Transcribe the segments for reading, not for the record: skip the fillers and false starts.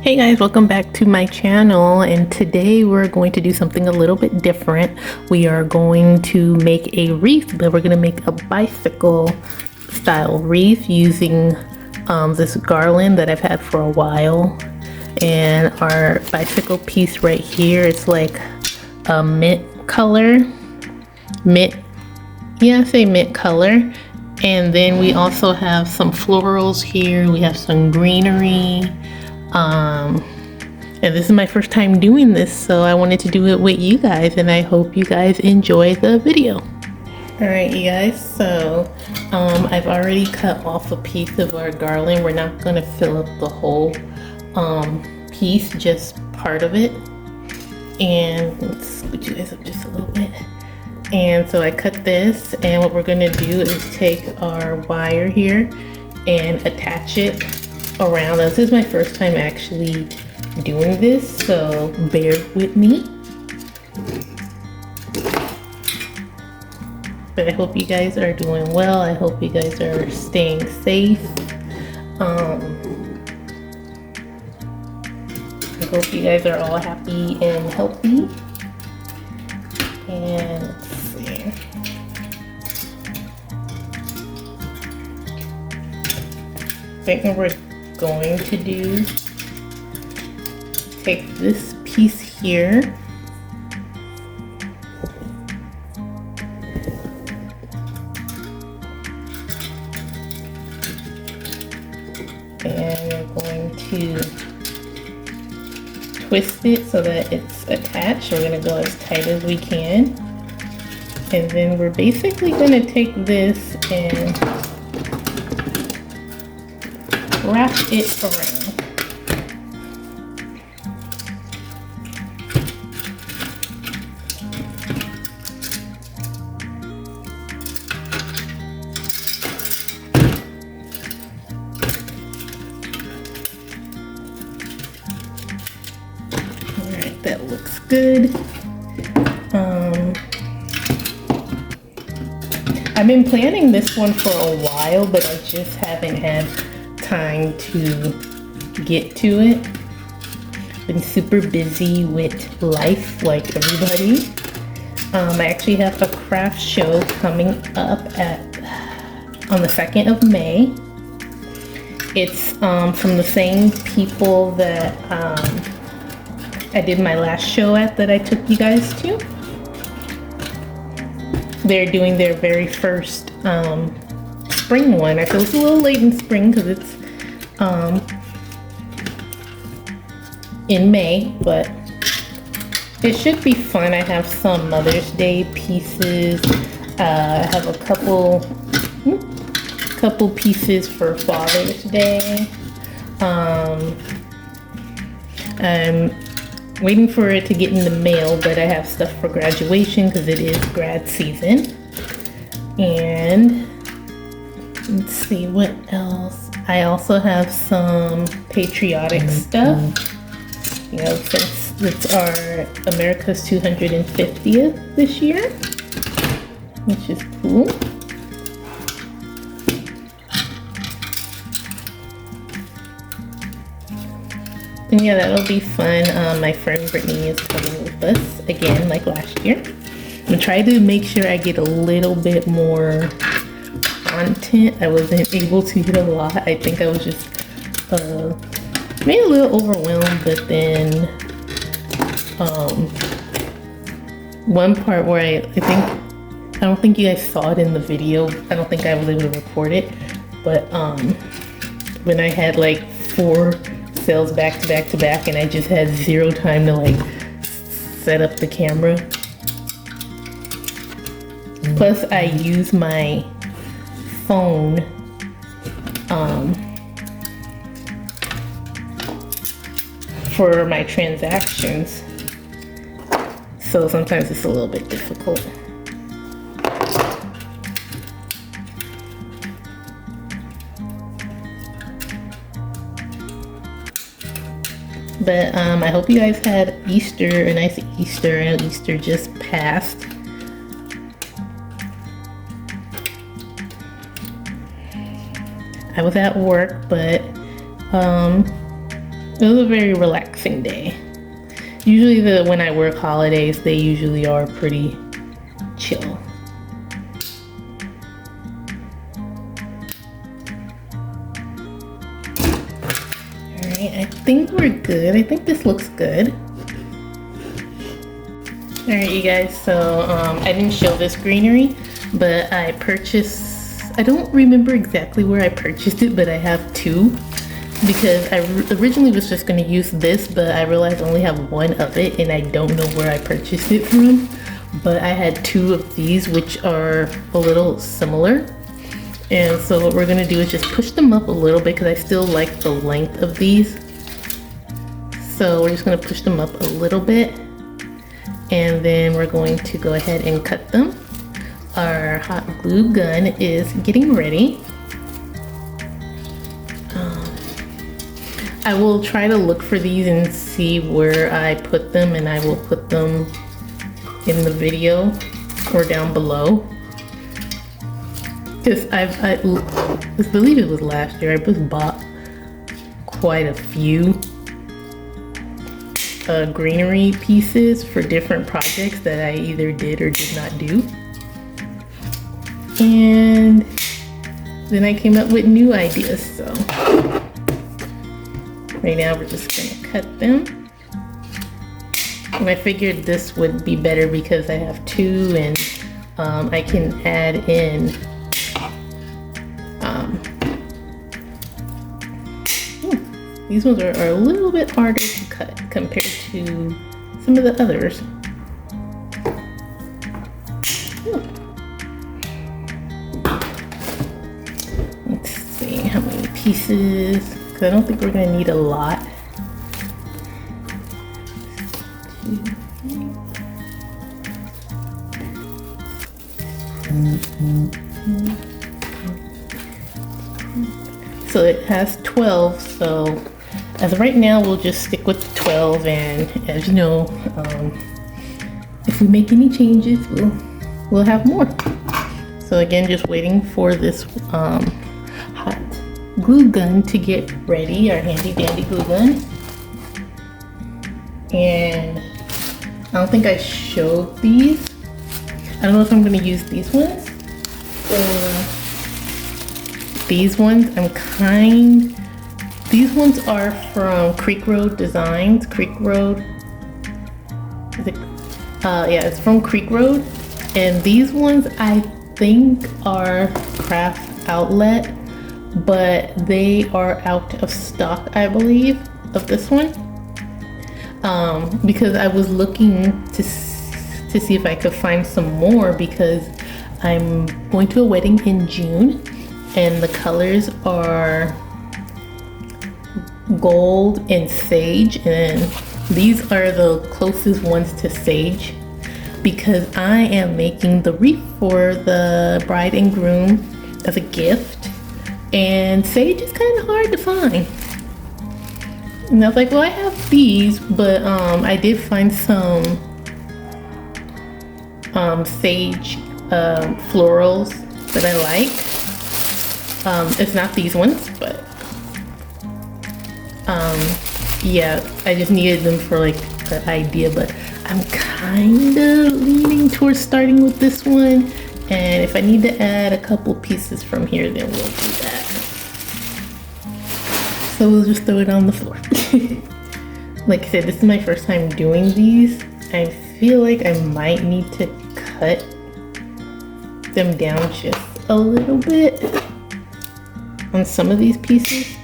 Hey guys, welcome back to my channel, and today we're going to do something a little bit different. We are going to make a wreath, but we're going to make a bicycle style wreath using this garland that I've had for a while. And our bicycle piece right here, it's like a mint color. Mint, yeah, I say mint color. And then we also have some florals here. We have some greenery. And this is my first time doing this, so I wanted to do it with you guys, and I hope you guys enjoy the video. Alright you guys, so I've already cut off a piece of our garland. We're not going to fill up the whole piece, just part of it. And let's scoot you guys up just a little bit. And so I cut this, and what we're going to do is take our wire here and attach it around. This is my first time actually doing this, so bear with me. But I hope you guys are doing well. I hope you guys are staying safe. I hope you guys are all happy and healthy. And let's see. I think what we're going to do, take this piece here and we're going to twist it so that it's attached. We're going to go as tight as we can, and then we're basically going to take this and wrap it around. Alright, that looks good. I've been planning this one for a while, but I just haven't had time to get to it. Been super busy with life like everybody. I actually have a craft show coming up on the 2nd of May. It's from the same people that I did my last show at, that I took you guys to. They're doing their very first spring one. I feel it's a little late in spring because it's in May, but it should be fun. I have some Mother's Day pieces. I have a couple pieces for Father's Day. I'm waiting for it to get in the mail, but I have stuff for graduation because it is grad season. And let's see what else. I also have some patriotic stuff. You know, since it's our America's 250th this year, which is cool. And yeah, that'll be fun. My friend Brittany is coming with us again, like last year. I'm gonna try to make sure I get a little bit more content. I wasn't able to get a lot. I think I was just maybe a little overwhelmed, but then one part where I don't think you guys saw it in the video. I don't think I was able to record it, but when I had like 4 sales back to back to back, and I just had 0 time to like set up the camera. Plus I use my phone for my transactions, so sometimes it's a little bit difficult. But I hope you guys had Easter, a nice Easter. I know Easter just passed. I was at work, but It was a very relaxing day. Usually when I work holidays, they usually are pretty chill. Alright, I think we're good. I think this looks good. Alright, you guys, so I didn't show this greenery, but I purchased, I don't remember exactly where I purchased it, but I have two. Because I originally was just going to use this, but I realized I only have one of it and I don't know where I purchased it from. But I had two of these, which are a little similar. And so what we're going to do is just push them up a little bit because I still like the length of these. So we're just going to push them up a little bit. And then we're going to go ahead and cut them. Our hot glue gun is getting ready. I will try to look for these and see where I put them, and I will put them in the video or down below. Because I believe it was last year, I just bought quite a few greenery pieces for different projects that I either did or did not do. And then I came up with new ideas, so. Right now we're just gonna cut them. And I figured this would be better because I have two and I can add in these ones are a little bit harder to cut compared to some of the others. Let's see how many pieces. I don't think we're gonna need a lot. So it has 12, so as of right now we'll just stick with 12, and as you know, if we make any changes we'll have more. So again, just waiting for this hot glue gun to get ready, our handy dandy glue gun. And I don't think I showed these. I don't know if I'm going to use these ones or these ones. These ones are from Creek Road Designs. Creek Road, is it? Yeah, it's from Creek Road. And these ones I think are Craft Outlet, but they are out of stock, I believe, of this one. Because I was looking to see if I could find some more, because I'm going to a wedding in June and the colors are gold and sage, and these are the closest ones to sage because I am making the wreath for the bride and groom as a gift. And sage is kind of hard to find. And I was like, well, I have these, but I did find some sage florals that I like. It's not these ones, but yeah, I just needed them for like the idea, but I'm kind of leaning towards starting with this one. And if I need to add a couple pieces from here, then we'll do that. So we'll just throw it on the floor. Like I said, this is my first time doing these. I feel like I might need to cut them down just a little bit on some of these pieces.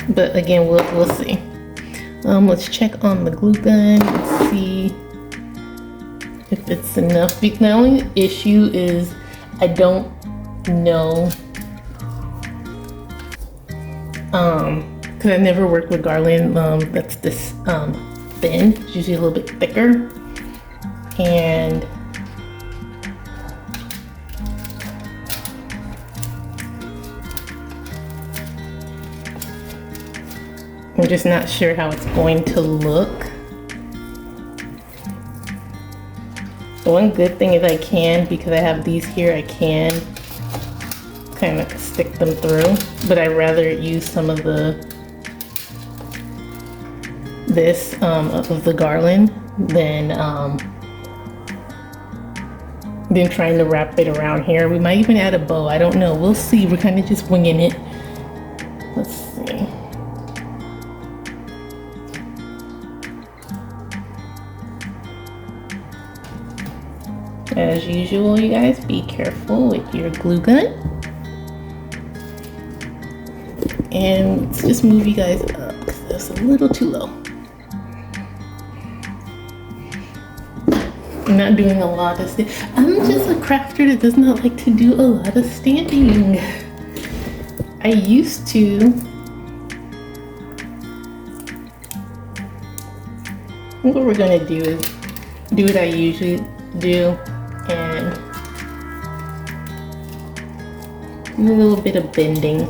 But again, we'll see. Let's check on the glue gun and see if it's enough. The only issue is I don't know, because I never worked with garland that's this thin. It's usually a little bit thicker, and I'm just not sure how it's going to look. The one good thing is I can, because I have these here, I can kind of stick them through, but I'd rather use some of this of the garland than trying to wrap it around here. We might even add a bow. I don't know. We'll see. We're kind of just winging it. Let's see. As usual, you guys, be careful with your glue gun. And let's just move you guys up because that's a little too low. I'm not doing a lot of I'm just a crafter that does not like to do a lot of stamping. I used to. What we're gonna do is do what I usually do and do a little bit of bending.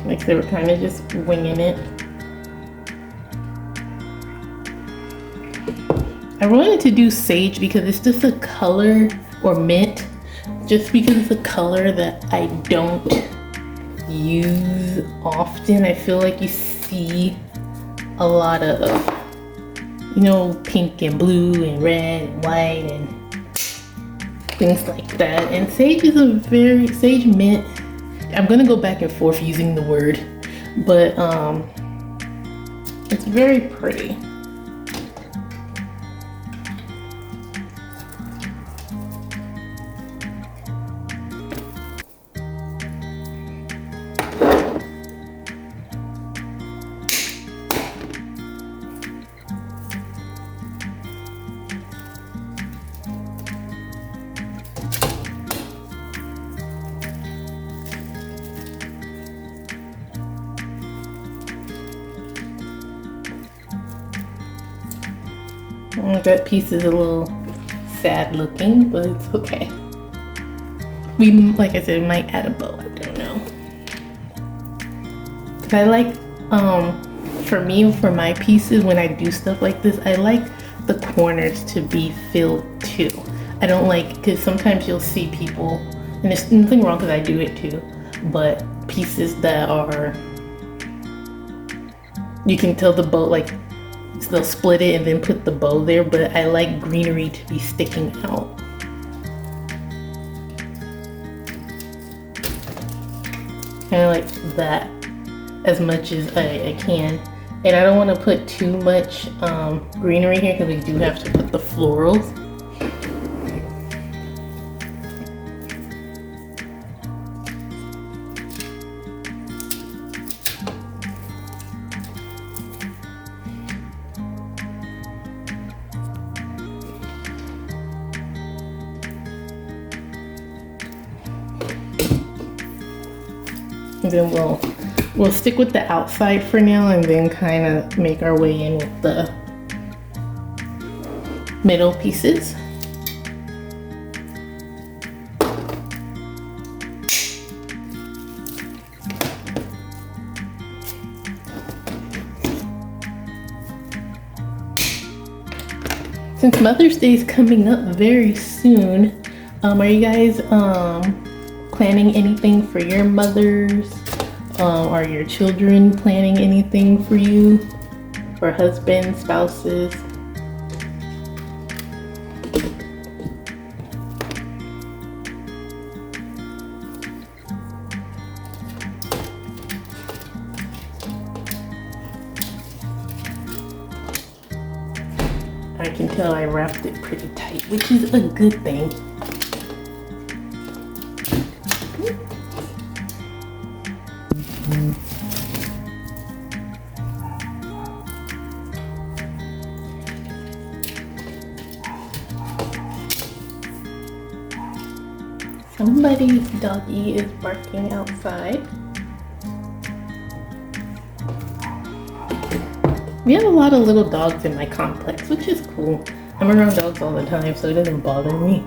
Like they were kind of just winging it. I wanted to do sage because it's just a color, or mint, just because it's a color that I don't use often. I feel like you see a lot of, you know, pink and blue and red and white and things like that. And sage is sage mint. I'm gonna go back and forth using the word, but it's very pretty. That piece is a little sad looking, but it's okay. We, like I said, might add a bow, I don't know. Cause I like, for me, for my pieces, when I do stuff like this, I like the corners to be filled too. I don't like, cause sometimes you'll see people, and there's nothing wrong because I do it too, but pieces that are, you can tell the bow, like, so they'll split it and then put the bow there, but I like greenery to be sticking out. Kind of like that as much as I can. And I don't want to put too much greenery here because we do have to put the florals. And then we'll stick with the outside for now and then kind of make our way in with the middle pieces. Since Mother's Day is coming up very soon, are you guys planning anything for your mothers? Are your children planning anything for you? For husbands, spouses? I can tell I wrapped it pretty tight, which is a good thing. Somebody's doggy is barking outside. We have a lot of little dogs in my complex, which is cool. I'm around dogs all the time, so it doesn't bother me.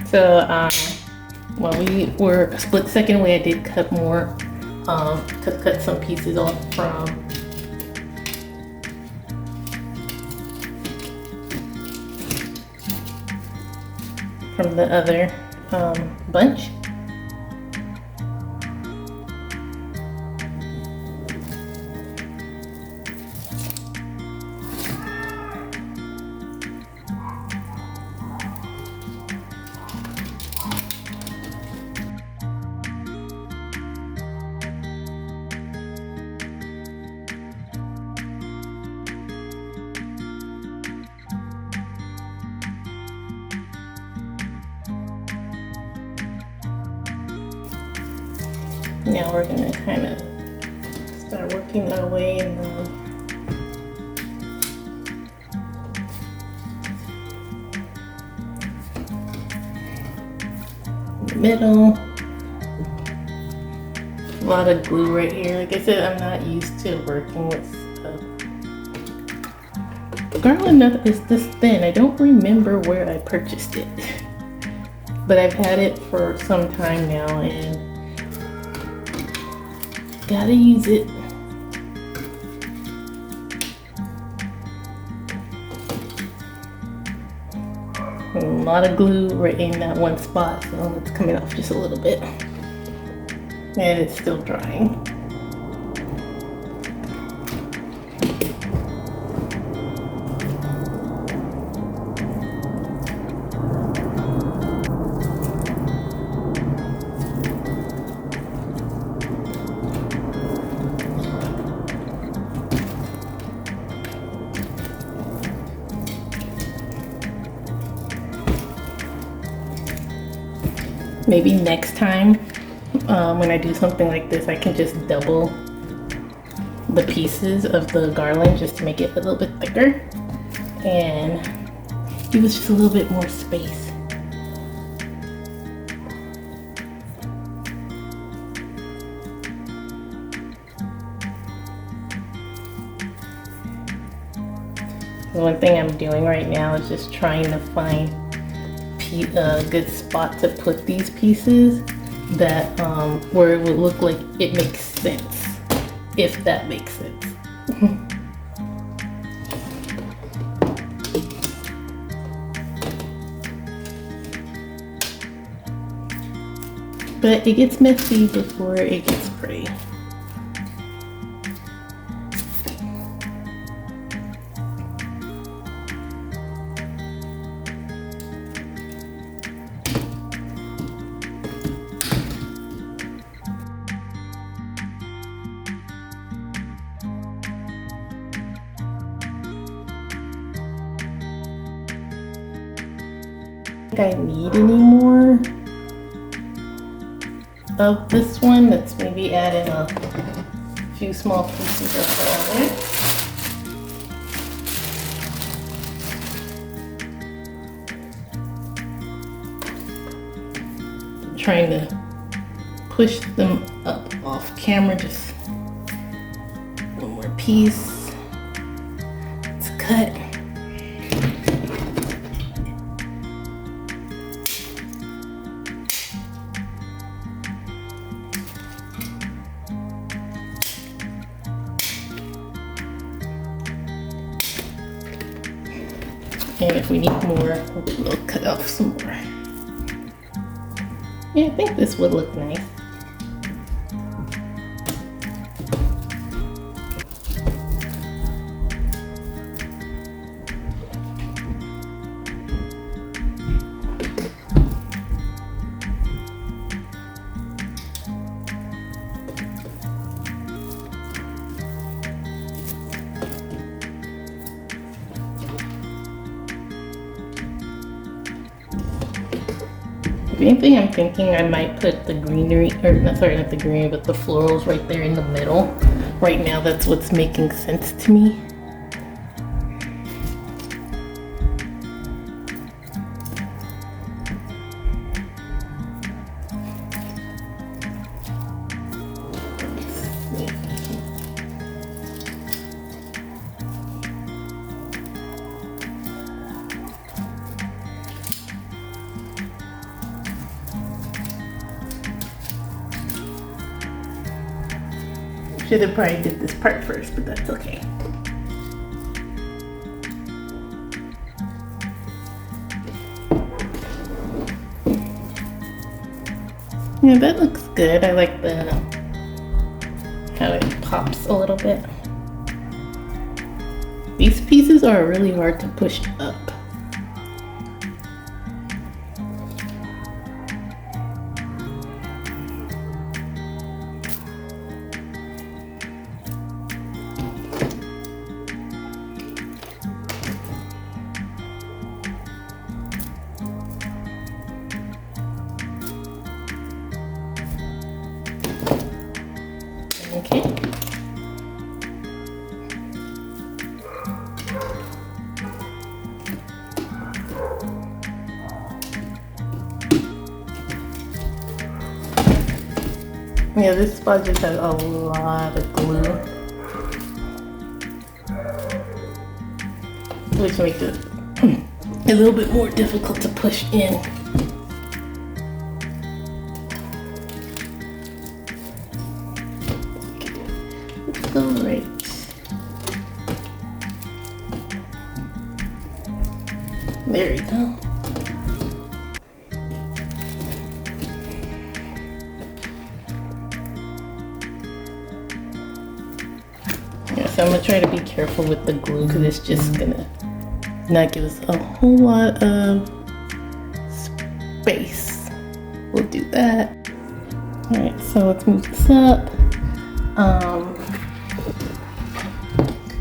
So, while we were a split second away, I did cut more to cut some pieces off from the other bunch. Now we're gonna kind of start working our way in the middle. A lot of glue right here. Like I said, I'm not used to working with garland that is this thin. I don't remember where I purchased it, but I've had it for some time now and gotta use it. A lot of glue right in that one spot, so it's coming off just a little bit. And it's still drying. Maybe next time when I do something like this, I can just double the pieces of the garland just to make it a little bit thicker and give us just a little bit more space. The one thing I'm doing right now is just trying to find a good spot to put these pieces that where it would look like it makes sense, if that makes sense. But it gets messy before it gets pretty. I need any more of this one. Let's maybe add in a few small pieces of garlic. I'm trying to push them up off camera. Just one more piece. Let's cut. And if we need more, we'll cut off some more. Yeah, I think this would look nice. Anything I'm thinking I might put the greenery, or not, sorry, not the greenery, but the florals right there in the middle. Right now, that's what's making sense to me. Should have probably did this part first, but that's okay. Yeah, that looks good. I like how it pops a little bit. These pieces are really hard to push up. Okay. Yeah, this spot just has a lot of glue, which makes it a little bit more difficult to push in. Let's go right. There you go. So I'm gonna try to be careful with the glue because it's just gonna not give us a whole lot of space. We'll do that. All right, so let's move this up.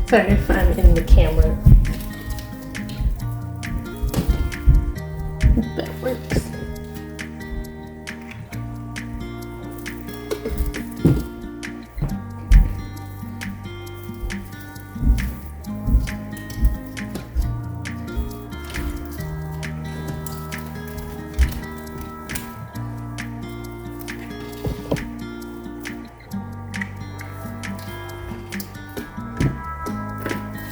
Sorry if I'm in the camera. If that works.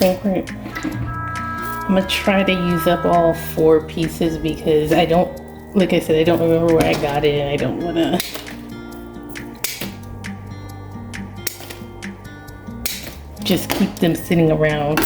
I'm gonna try to use up all 4 pieces because I don't, like I said, I don't remember where I got it and I don't wanna just keep them sitting around.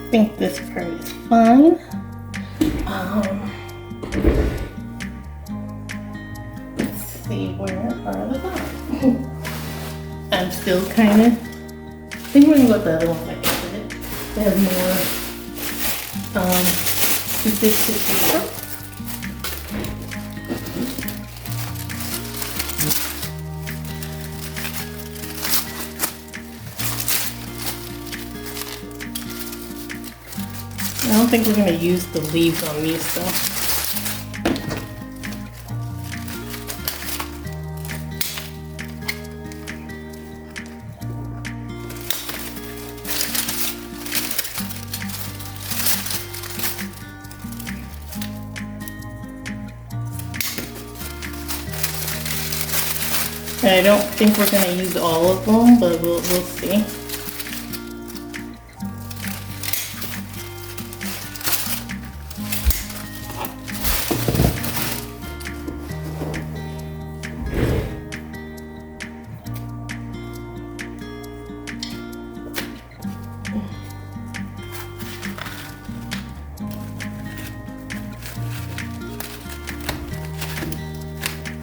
I think this part is fine. Let's see, where are the dots? I'm still kind of, I think we're gonna go with the other ones like this. They have more pieces to choose from. I don't think we're going to use the leaves on these though. I don't think we're gonna use all of them, but we'll see.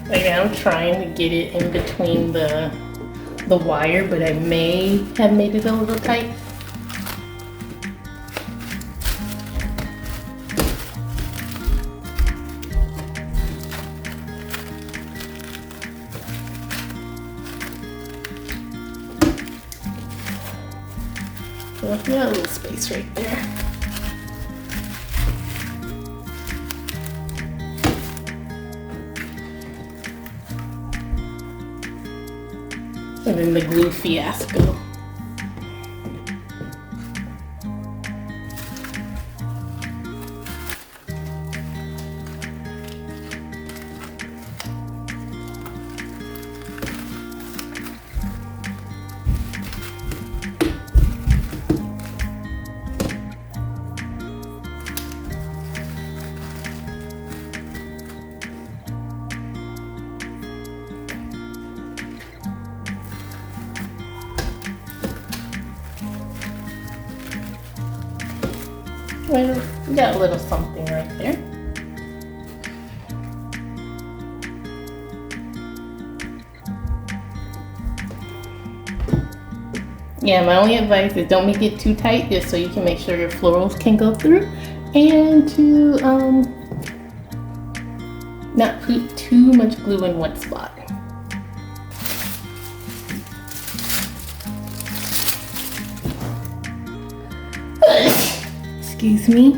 Like, I'm trying to get it in between the wire, but I may have made it a little tight. So we got a little space right there. And then the glue fiasco. Well, we got a little something right there. Yeah, my only advice is don't make it too tight, just so you can make sure your florals can go through, and to not put too much glue in one spot. Excuse me.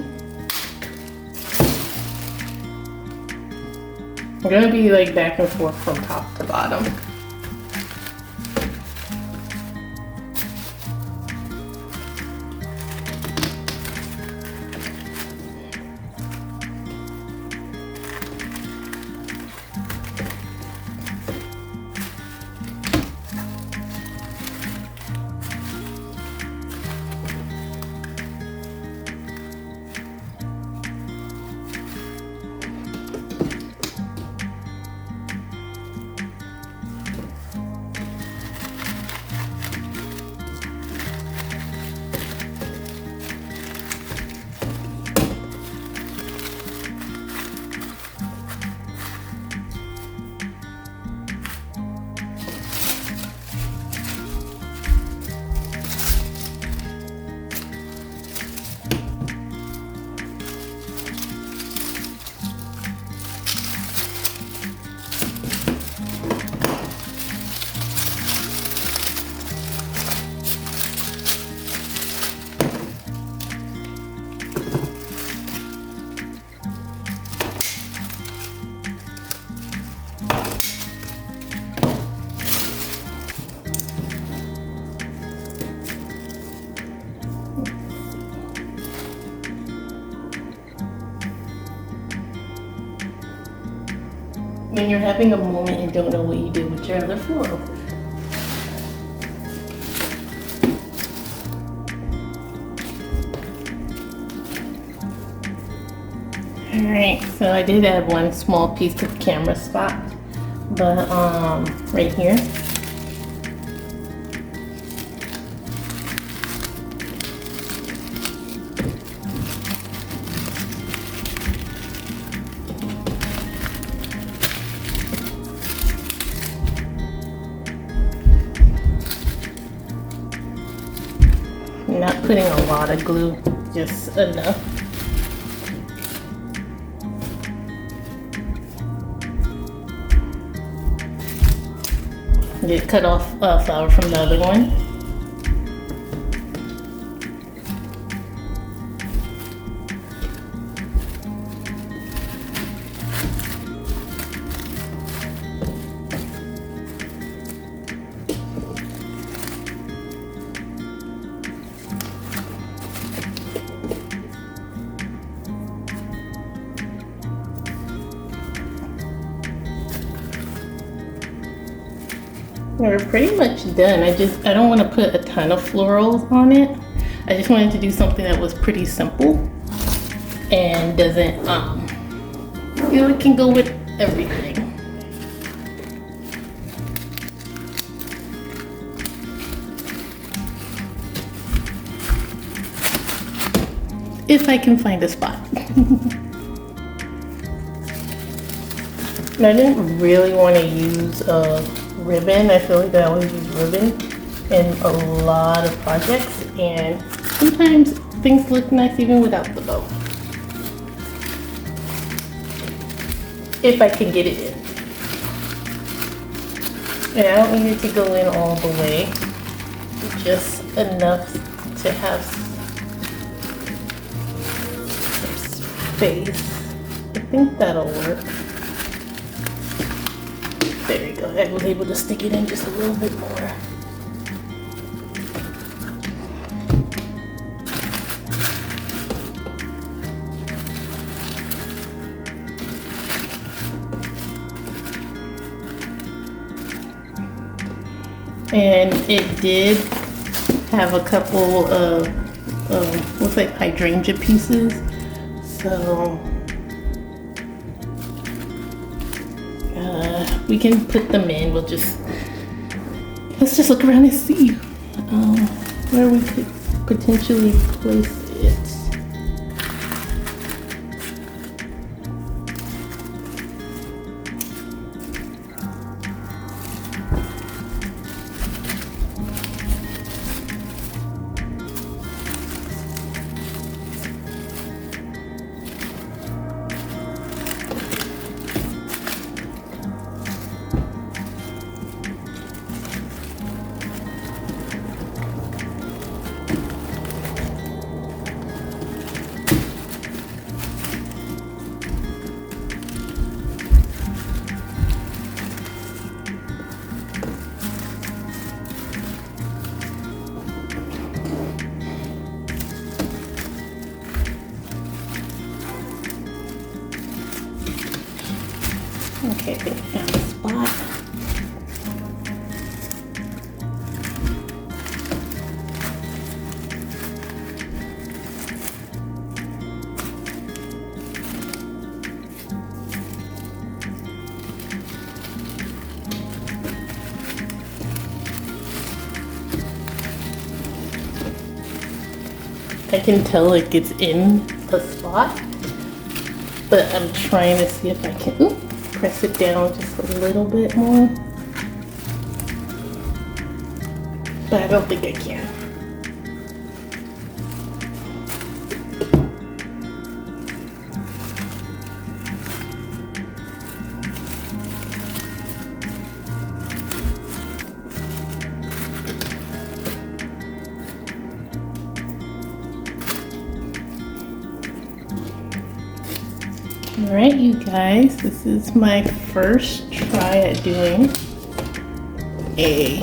I'm gonna be like back and forth from top to bottom. When you're having a moment and don't know what you do with your other floral. Alright, so I did add one small piece of camera spot, but right here. I'm not putting a lot of glue, just enough. Did cut off a flower from the other one. We're pretty much done. I don't want to put a ton of florals on it. I just wanted to do something that was pretty simple and doesn't, you know, it can go with everything. If I can find a spot. I didn't really want to use a ribbon. I feel like I always use ribbon in a lot of projects, and sometimes things look nice even without the bow. If I can get it in. And I don't need it to go in all the way, just enough to have some space. I think that'll work. There you go. I was able to stick it in just a little bit more. And it did have a couple of looks like hydrangea pieces, so we can put them in. Let's just look around and see where we could potentially place it. Okay, I think I found a spot. I can tell it gets in a spot, but I'm trying to see if I can press it down just a little bit more, but I don't think I can. Alright, you guys, this is my first try at doing a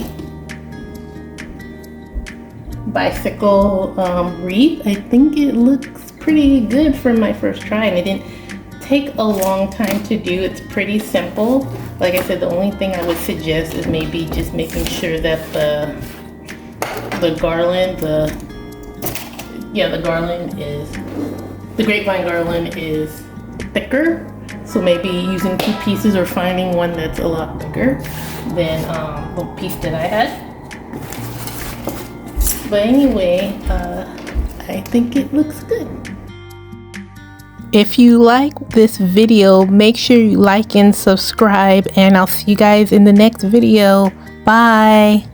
bicycle wreath. I think it looks pretty good for my first try, and it didn't take a long time to do. It's pretty simple. Like I said, the only thing I would suggest is maybe just making sure that the garland, the grapevine garland is thicker, so maybe using 2 pieces or finding one that's a lot bigger than the piece that I had. But anyway, I think it looks good. If you like this video, make sure you like and subscribe, and I'll see you guys in the next video. Bye.